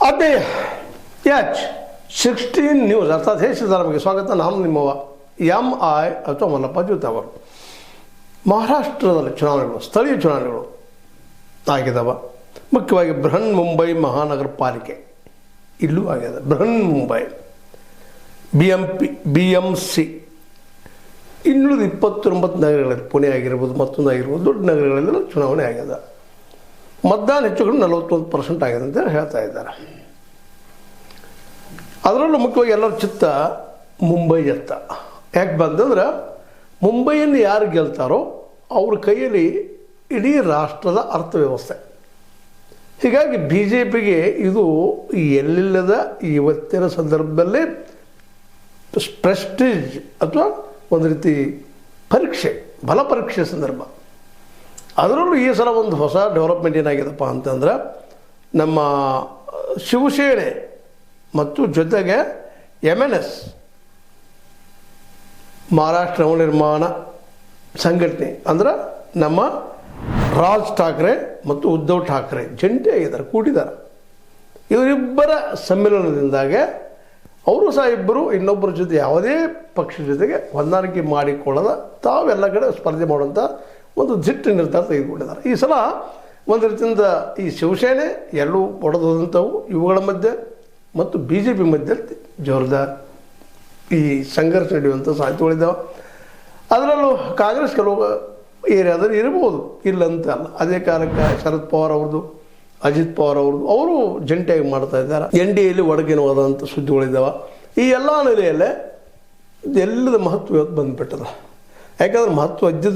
ಆತ್ಮೀಯ H16 news ಅರ್ಥಾತ್ ದೇಶದ ಬಗ್ಗೆ ಸ್ವಾಗತ. ನಾನು ನಿಮ್ಮವ MI ಅಥವಾ ಮಲ್ಲಪ್ಪ ಜೂತವರು. ಮಹಾರಾಷ್ಟ್ರದಲ್ಲಿ ಚುನಾವಣೆಗಳು, ಸ್ಥಳೀಯ ಚುನಾವಣೆಗಳು ಆಗಿದ್ದಾವೆ. ಮುಖ್ಯವಾಗಿ ಬೃಹನ್ ಮುಂಬೈ ಮಹಾನಗರ ಪಾಲಿಕೆ ಇಲ್ಲೂ ಆಗಿದೆ. ಬೃಹನ್ ಮುಂಬೈ BMC ಇನ್ನುಳಿದ 29 ನಗರಗಳಲ್ಲಿ, ಪುಣೆ ಆಗಿರ್ಬೋದು, ಮತ್ತೊಂದು ಆಗಿರ್ಬೋದು, ದೊಡ್ಡ ನಗರಗಳೆಲ್ಲ ಚುನಾವಣೆ ಆಗಿದೆ. ಮತದಾನ ಹೆಚ್ಚು ಕಡಿಮೆ 41% ಆಗಿದೆ ಅಂತ ಹೇಳ್ತಾ ಇದ್ದಾರೆ. ಅದರಲ್ಲೂ ಮುಖ್ಯವಾಗಿ ಎಲ್ಲರ ಚಿತ್ತ ಮುಂಬೈಯತ್ತ. ಯಾಕೆ ಬಂದಂದ್ರೆ ಮುಂಬೈಯನ್ನು ಯಾರು ಗೆಲ್ತಾರೋ ಅವ್ರ ಕೈಯಲ್ಲಿ ಇಡೀ ರಾಷ್ಟ್ರದ ಅರ್ಥವ್ಯವಸ್ಥೆ. ಹೀಗಾಗಿ BJPಗೆ ಇದು ಎಲ್ಲಿಲ್ಲದ ಇವತ್ತಿನ ಸಂದರ್ಭದಲ್ಲಿ ಪ್ರೆಸ್ಟೀಜ್ ಅಥವಾ ಒಂದು ರೀತಿ ಪರೀಕ್ಷೆ, ಬಲ ಪರೀಕ್ಷೆ ಸಂದರ್ಭ. ಅದರಲ್ಲೂ ಈ ಸಲ ಒಂದು ಹೊಸ ಡೆವಲಪ್ಮೆಂಟ್ ಏನಾಗಿದೆಪ್ಪ ಅಂತಂದ್ರೆ, ನಮ್ಮ ಶಿವಸೇನೆ ಮತ್ತು ಜೊತೆಗೆ MNS ಮಹಾರಾಷ್ಟ್ರ ನವನಿರ್ಮಾಣ ಸಂಘಟನೆ ಅಂದ್ರೆ ನಮ್ಮ ರಾಜ್ ಠಾಕ್ರೆ ಮತ್ತು ಉದ್ಧವ್ ಠಾಕ್ರೆ ಜಂಟಿಯಾಗಿದ್ದಾರೆ, ಕೂಡಿದ್ದಾರೆ. ಇವರಿಬ್ಬರ ಸಮ್ಮಿಲನದಿಂದಾಗೆ ಅವರು ಸಹ ಇಬ್ಬರು ಇನ್ನೊಬ್ಬರ ಜೊತೆ ಯಾವುದೇ ಪಕ್ಷದ ಜೊತೆಗೆ ಹೊಂದಾಣಿಕೆ ಮಾಡಿಕೊಳ್ಳದ ತಾವೆಲ್ಲ ಕಡೆ ಸ್ಪರ್ಧೆ ಮಾಡುವಂಥ ಒಂದು ದಿಟ್ಟ ನಿರ್ಧಾರ ತೆಗೆದುಕೊಂಡಿದ್ದಾರೆ. ಈ ಸಲ ಒಂದು ರೀತಿಯಿಂದ ಈ ಶಿವಸೇನೆ ಎರಡೂ ಒಡೆದಂಥವು, ಇವುಗಳ ಮಧ್ಯೆ ಮತ್ತು BJP ಮಧ್ಯೆ ಜೋರ್ದಾರ್ ಈ ಸಂಘರ್ಷ ನಡೆಯುವಂಥ ಸಾಧ್ಯತೆಗಳಿದ್ದಾವೆ. ಅದರಲ್ಲೂ ಕಾಂಗ್ರೆಸ್ ಕೆಲವು ಏರಿಯಾದಲ್ಲಿ ಇರ್ಬೋದು, ಇಲ್ಲಂತ ಅಲ್ಲ. ಅದೇ ಕಾರಣಕ್ಕೆ ಶರದ್ ಪವಾರ್ ಅವ್ರದ್ದು, ಅಜಿತ್ ಪವಾರ್ ಅವ್ರದ್ದು ಅವರು ಜಂಟಿಯಾಗಿ ಮಾಡ್ತಾ ಇದ್ದಾರೆ. NDAಯಲ್ಲಿ ಒಡಗಿನವಾದಂಥ ಸುದ್ದಿಗಳಿದ್ದಾವೆ. ಈ ಎಲ್ಲ ನೆಲೆಯಲ್ಲೇ ಎಲ್ಲದ ಮಹತ್ವ ಇವತ್ತು ಬಂದುಬಿಟ್ಟದ. ಯಾಕಂದ್ರೆ ಮಹತ್ವ ಇದ್ದಿದ್ದು